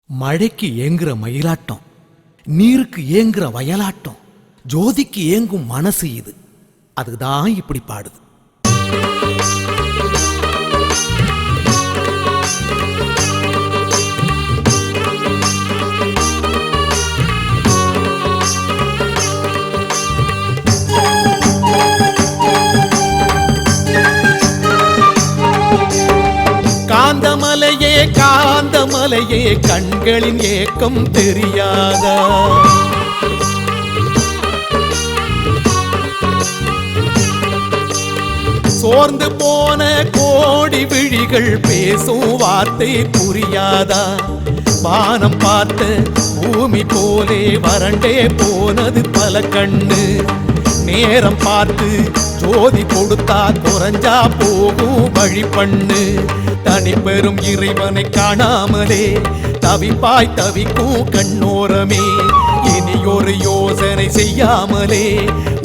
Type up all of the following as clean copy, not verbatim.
மழைக்கு ஏங்குற மயிலாட்டம், நீருக்கு ஏங்குற வயலாட்டம், ஜோதிக்கு ஏங்கும் மனசு இது. அதுதான் இப்படி பாடுது. காந்தமலையே காந்தமலையே கண்களின் ஏக்கம் தெரியாதா? சோர்ந்து போன கோடி விழிகள் பேசும் வார்த்தை புரியாதா? வானம் பார்த்த பூமி போலே வறண்டே போனது பல கண்ணு. நேரம் பார்த்து ஜோதி கொடுத்தா குறைஞ்சா போகும் வழி பண்ணு. தனி பெரும் இறைவனை காணாமலே தவிப்பாய் தவிக்கும் கண்ணோரமே. இனி ஒரு யோசனை செய்யாமலே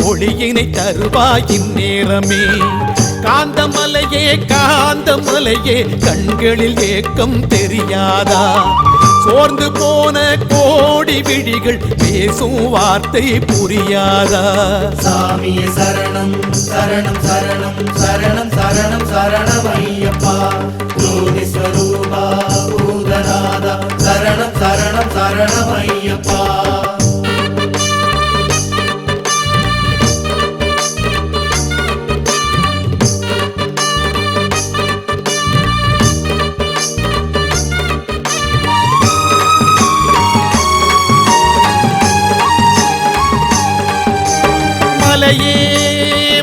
ஒளியினை தருவாய் இந்நேரமே. காந்தமலையே காந்தமலையே கண்களில் ஏக்கம் தெரியாதா? சோர்ந்து போன கோடி விழிகள் பேசும் வார்த்தை புரியாதா? சாமியே சரணம் சரணம் சரணம் சரணம் சரணம் சரணம் ஐயப்பா. ஜோதி ஸ்வரூபா பூதநாதா சரணம் சரணம் சரணம் ஐயப்பா. மலையே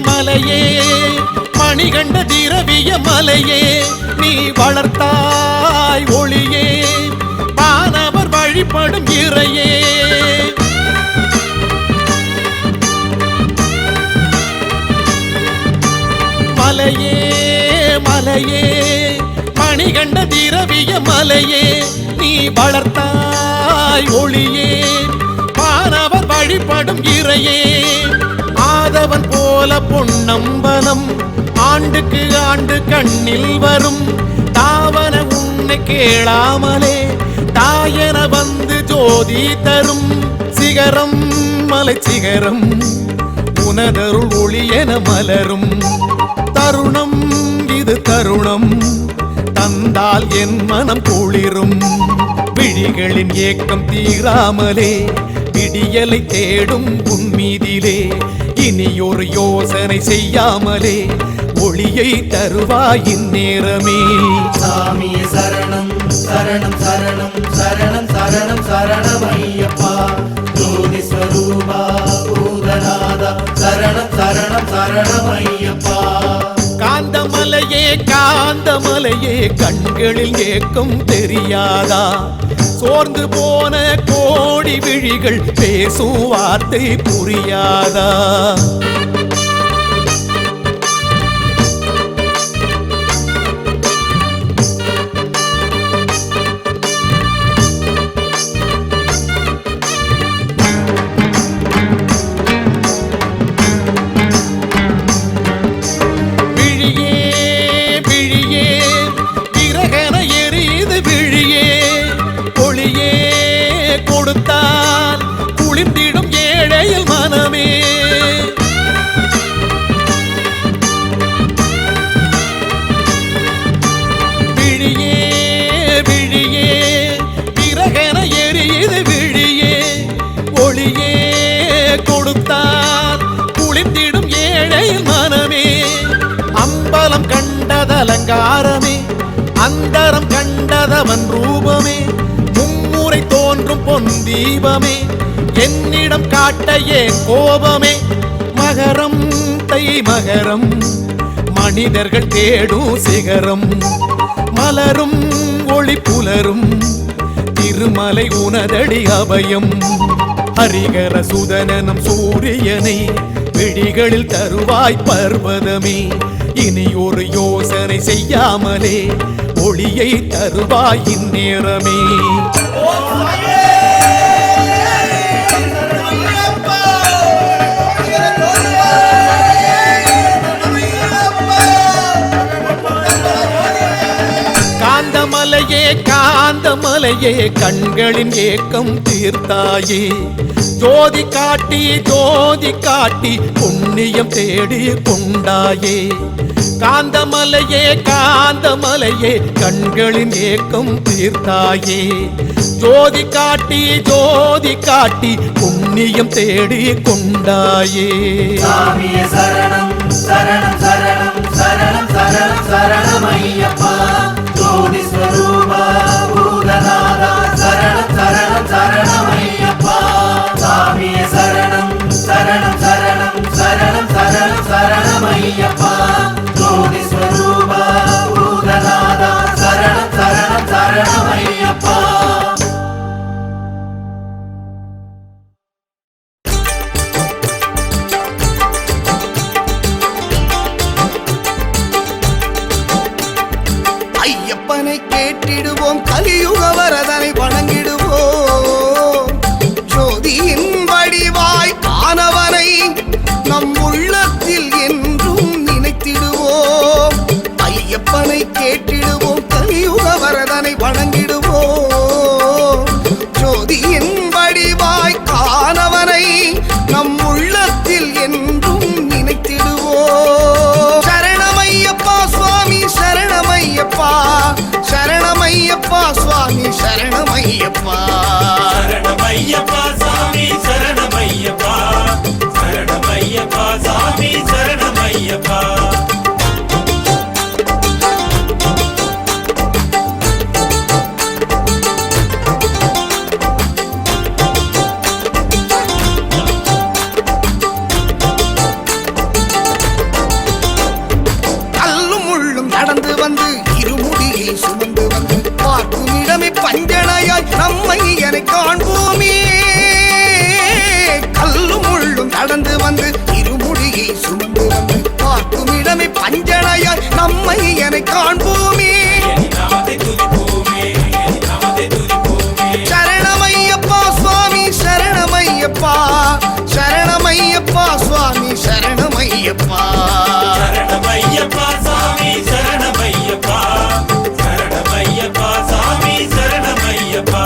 மலையே மணிகண்ட திரவிய மலையே, நீ வளர்த்தாய் ஒளியே வானவர் வழிபடும் இறையே. மலையே மலையே மணிகண்ட திரவிய மலையே, நீ வளர்த்தாய் ஒளியே வானவர் வழிபடும் இறையே. ஆதவன் போல பொன்னம்பலம் ஆண்டுக்கு ஆண்டு கண்ணில் வரும். தாவன உன்னை கேளாமலே தாயன வந்து ஜோதி தரும். சிகரம் மலை சிகரம் உனதருள் ஒளியென மலரும். தருணம் இது தருணம் தந்தால் என் மனம் குளிரும். விழிகளின் ஏக்கம் தீராமலே விடியலை தேடும் உன்மீதிலே. இனி ஒரு யோசனை செய்யாமலே ஒளியை தருவாய் இந்நேரமே. சாமியே சரணம் சரணம் சரணம் சரணம் சரணம் சரணம் ஐயப்பா. ஜோதி ஸ்வரூபா பூதநாதா சரணம் சரணம் சரணம் ஐயப்பா. காந்தமலையே காந்தமலையே கண்களில் ஏக்கம் தெரியாதா? சோர்ந்து போன கோடி விழிகள் பேசும் வார்த்தை புரியாதா? விழியே விழியே விரகன எரியுது விழியே. ஒளியே கொடுத்தால் குளிர்ந்திடும் ஏழையில் மனமே. விழியே விழியே விரகன எரியுது விழியே. ஒளியே கொடுத்தால் குளிர்ந்திடும் ஏழையில் மனமே. அம்பலம் கண்டதலங்காரமே அந்தரம் கண்டதவன் ரூபமே. மும்முறை தோன்றும் பொன் தீபமே என்னிடம் காட்டையே கோபமே. மகரம் தை மகரம் மனிதர்கள் தேடும் சிகரம். மலரும் ஒளி புலரும் திருமலை உனதடி அபயம். ஹரிகர சுதனனம் சூரியனை விழிகளில் தருவாய் பர்வதமே. இனி ஒரு யோசனை செய்யாமலே ஒளியை தருவாய் இந்நேரமே. காந்தமலையே காந்தமலை காந்தமலையே கண்களின் ஏக்கம் தீர்த்தாயே ஜோதி காட்டி புண்ணியம் தேடி கொண்டாயே காந்தமலையே கண்களின் ஏக்கம் தீர்த்தாயே ஜோதி காட்டி புண்ணியம் தேடி கொண்டாயே சாமியே சரணம் சரணம் சரணம் சரணம் சரணம் சரணம் ஐயப்பா ஜோதி ஸ்வரூபா பூதநாதா சரணம் சரணம் சரணம் ஐயப்பா சாமியே சரணம் சரணம் சரணம் சரணம் சரணம் சரணம் ஐயப்பா ஜோதி ஸ்வரூபா பூதநாதா சரணம் சரணம் சரணம் ஐயப்பா ஐயப்பனை கேட்டிடுவோம் கலியுக வரதனை வணங்கிடுவோம் ஜோதியின் வடிவாய் ஆனவனை நம் உள்ளத்தில் என்றும் நினைத்திடுவோம் ஐயப்பனை கேட்டிடுவோம் கலியுக வரதனை வணங்கிடுவோம் ஜோதியின் வடிவாய் ஆனவனை நம் உள்ளத்தில் என்றும் நினைத்திடுவோம் சரணமையப்பா சுவாமி சரணமையப்பா சரணமையப்பா சுவாமி சரணமையப்பா சரணமையப்பா சாமி சரணமையப்பா சரணமையப்பா சாமி சரணமையப்பா கல்லும் முள்ளும் நடந்து வந்து இருமுடியை சுமந்து வந்து பார்க்கும் இடமே பஞ்சனையாய் நம்மை என காண்போமே கல்லும் முள்ளும் நடந்து வந்து இருமுடியை சுமந்து வந்து பார்க்கும் இடமே பஞ்சனையாய் நம்மை என காண்போமே நாமத்தை துதிப்போமே நாமத்தை துதிப்போமே சரணமையப்பா சுவாமி சரணமையப்பா சரணமையப்பா சுவாமி சரணமையப்பா சரணமையப்பா சாமி சரணமையப்பா சரணமையப்பா சாமி சரணமையப்பா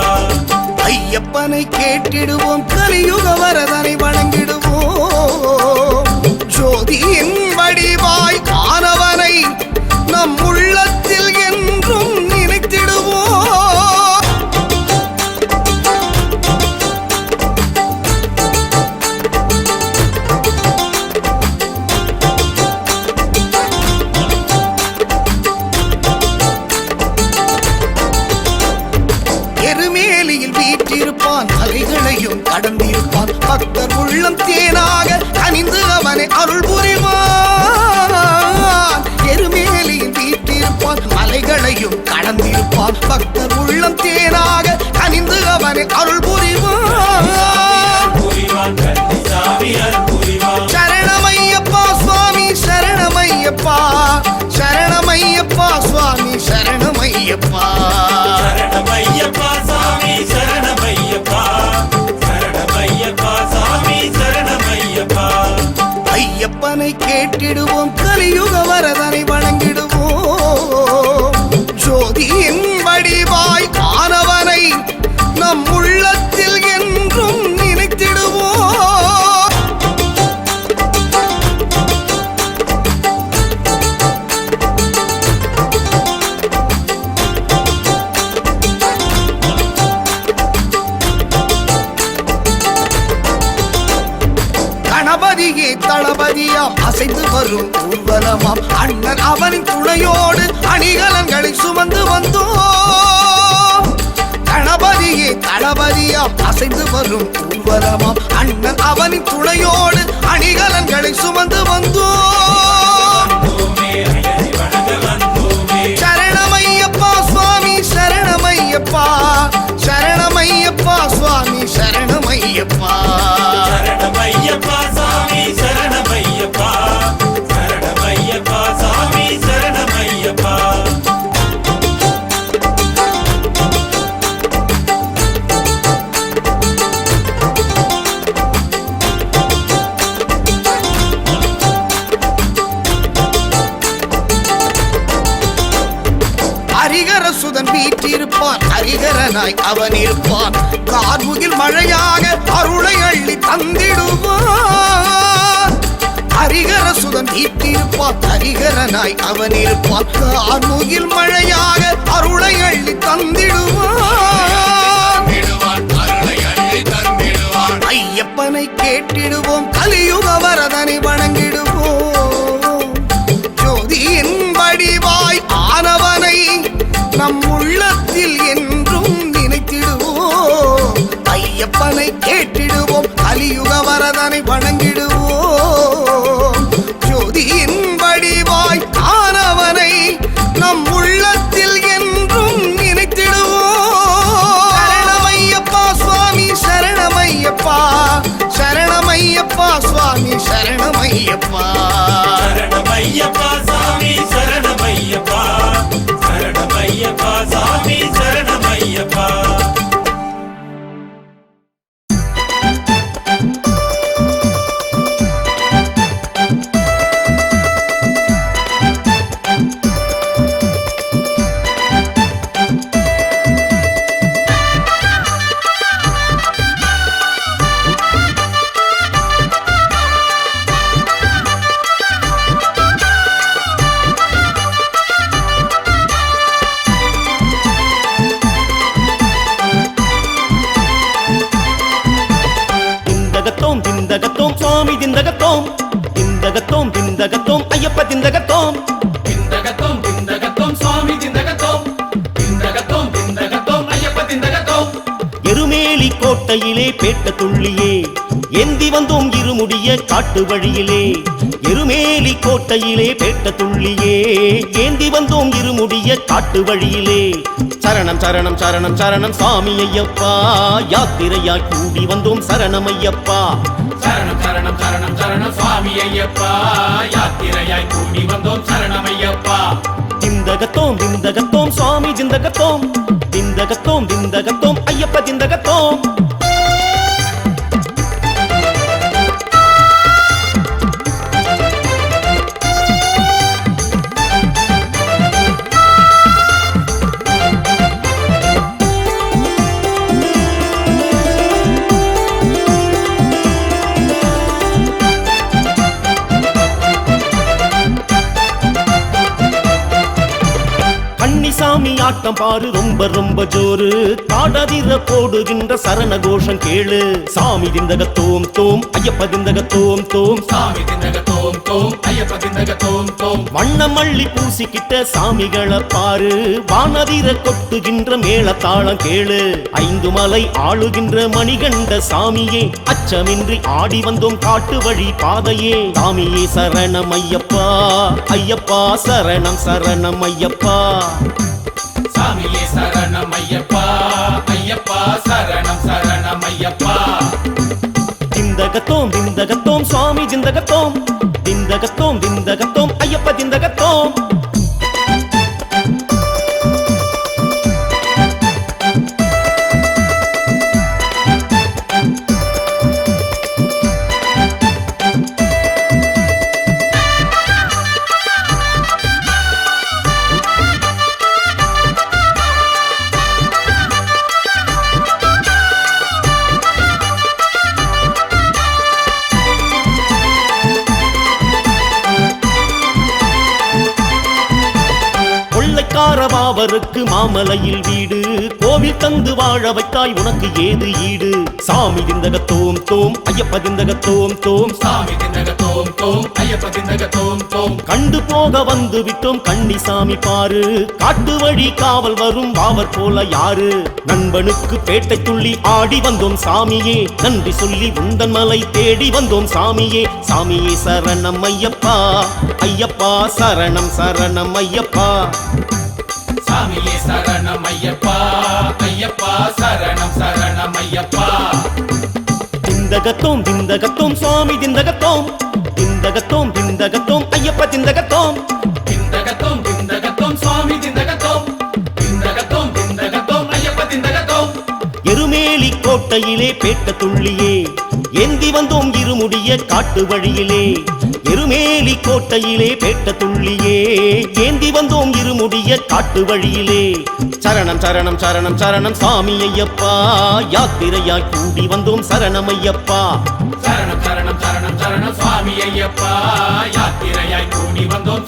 ஐயப்பனை கேட்டிடுவோம் கலியுக வரதனை வணங்கிடுவோம் ஜோதியின் வடிவாய் ஆனவனை நம் உள்ளத்தில் என்றும் நினைத்திடுவோம் எருமேலியில் வீற்றிருப்பான் அலைகளையும் கடந்திருப்பான் பக்தர் உள்ளம் தேனாக கனிந்து அவனை அருள் புரிவான் எருமேலியில் வீற்றிருப்பான் மலைகளையும் கடந்திருப்பான் பக்தர் உள்ளம் தேனாக கனிந்து அவனை அருள் புரிவான் புரிவான் கண்ணி சாமி அருள் புரிவான் சரணமையப்பா சுவாமி சரணமையப்பா சரணமையப்பா சுவாமி சரணமையப்பா சரணமையப்பா சாமி சரணமையப்பா சரணமையப்பா சாமி சரணமையப்பா ஐயப்பனை கேட்டிடுவோம் கலியுக வரதனை வணங்கிடுவோம் ஜோதியின் வடிவாய் ஆனவனை நம் உள்ளத்தில் என்றும் நினைத்திடுவோம் கணபதியே தளபதியாம் அசைந்து வரும் ஊர்வலமாம் அண்ணன் அவனின் துணையோடு அணிகலன்களை சுமந்து வந்தோம் கணபதியே தளபதியாம் அசைந்து வரும் ஊர்வலமாம் அண்ணன் அவனின் துணையோடு அணிகலன்களை சுமந்து வந்தோம் வந்தோமே ஐயனை வணங்க வந்தோமே சரணமையப்பா சுவாமி சரணமையப்பா சரணமையப்பா சுவாமி சரணமையப்பா சரணமையப்பா சாமி சரணமையப்பா சரணமையப்பா சாமி சரணமையப்பா ஹரிகர சுதன் வீற்றிருப்பான் இருப்பான், ஹரிகரனாய் அவன் இருப்பான். கார்முகில் மழையாக அருளை அள்ளி தந்திடுவான். ஹரிகர சுதன் வீட்டிருப்பான், ஹரிகரனாய் அவன் இருப்பான். கார்முகில் மழையாக அருளை அள்ளி தந்திடுவான். ஐயப்பனை கேட்டிடுவோம், கலியுக வரதனை வணங்கிடுவோம். ஜோதியின் வடிவாய் ஆனவனை நம் உள்ளத்தில் என்றும் நினைத்திடுவோம். ஐயப்பனை கேட்டிடுவோம், கலியுக வரதனை வணங்கிடுவோம். ஜோதியின் வடிவாய் ஆனவனை நம் உள்ளத்தில் என்றும் நினைத்திடுவோம். சரணமையப்பா சுவாமி சரணமையப்பா, சரணமையப்பா சுவாமி சரணமையப்பா. சரணமையப்பா சாமி சரணமையப்பா, சரணமையப்பா சாமி சரணமையப்பா. திந்தகத்தோம் சுவாமி திந்தகத்தோம், திந்தகத்தோம் திந்தகத்தோம் ஐயப்ப திந்தகத்தோம். திந்தகத்தோம் திந்தகத்தோம் சுவாமி திந்தகத்தோம், திந்தகத்தோம் திந்தகத்தோம் ஐயப்ப திந்தகத்தோம். எருமேலி கோட்டையிலே பேட்ட துள்ளியே ஏந்தி வந்தோம் இருமுடிய காட்டு வழியிலே. எருமேலி கோட்டையிலே பேட்ட துள்ளியே ஏந்தி வந்தோம் இருமுடிய காட்டு வழியிலே. சரணம் சரணம் சரணம் சரணம் சாமி ஐயப்பா, யாத்திரையாய் கூடி வந்தோம் சரணம் ஐயப்பா. சரணம் சரணம் சரணம் சரணம் சுவாமி ஐயப்பா, யாத்திரையாய் கூடி வந்தோம் சரணம் ஐயப்பா. திந்தகத்தோம் திந்தகத்தோம் சுவாமி திந்தகத்தோம், திந்தகத்தோம் திந்தகத்தோம் ஐயப்ப திந்தகத்தோம். சாமி ஆட்டம் பாரு ரொம்ப ரொம்ப ஜோரு, காடதிர போடுகின்ற சரண கோஷம் கேளு. சாமி திந்தகத்தோம் தோம் ஐயப்ப திந்தகத்தோம் தோம், சாமி திந்தகத்தோம் தோம் ஐயப்ப திந்தகத்தோம் தோம். வண்ணமள்ளி பூசிக்கிட்ட சாமிகளை பாரு, வானதிர கொட்டுகின்ற மேளத்தாளம் கேளு. ஐந்து மலை ஆளுகின்ற மணிகண்ட சாமியே, அச்சமின்றி ஆடி வந்தோம் காட்டு வழி பாதையே. சாமியே சரணம் ஐயப்பா, ஐயப்பா சரணம் சரணம் ஐயப்பா. சாமியே சரணம் ஐயப்பா, ஐயப்பா சரணம் சரணம் ஐயப்பா. திந்தகத்தோம் திந்தகத்தோம் சுவாமி திந்தகத்தோம், திந்தகத்தோம் திந்தகத்தோம் ஐயப்ப திந்தகத்தோம். பாவருக்கு மாமலையில் வீடு, கோவில் தந்து வாழ வைத்தாய் உனக்கு ஏது ஈடு. சாமி திந்தகத்தோம் தோம் ஐயப்ப திந்தகத்தோம் தோம், சாமி திந்தகத்தோம் தோம் ஐயப்ப திந்தகத்தோம் தோம். கண்டு போக வந்து விட்டோம் கண்ணி சாமி பாரு, காட்டு வழி காவல் வரும் பாவர் போல யாரு. நண்பனுக்கு பேட்டை துள்ளி ஆடி வந்தோம் சாமியே, நன்றி சொல்லி உந்தன் மலை தேடி வந்தோம் சாமியே. சாமியே சரணம் ஐயப்பா, ஐயப்பா சரணம் சரணம் ஐயப்பா. சாமியே சரணம் ஐயப்பா, ஐயப்பா சரணம் சரணம் ஐயப்பா. திந்தகத்தோம் திந்தகத்தோம் சுவாமி திந்தகத்தோம், திந்தகத்தோம் திந்தகத்தோம் ஐயப்ப திந்தகத்தோம். திந்தகத்தோம் திந்தகத்தோம் சுவாமி திந்தகத்தோம், திந்தகத்தோம் திந்தகத்தோம் ஐயப்ப திந்தகத்தோம். எருமேலி கோட்டையிலே பேட்ட துள்ளியே ஏந்தி வந்தோம் இருமுடிய காட்டு வழியிலே. எருமேலி கோட்டையிலே பேட்ட துள்ளியே ஏந்தி வந்தோம் இருமுடிய காட்டு வழியிலே சரணம் சரணம் சரணம் சரணம் சாமி ஐயப்பா யாத்திரையாய் கூடி வந்தோம் சரணம் ஐயப்பா சரணம் சரணம் சரணம் சரணம் சுவாமி ஐயப்பா யாத்திரையாய் கூடி வந்தோம்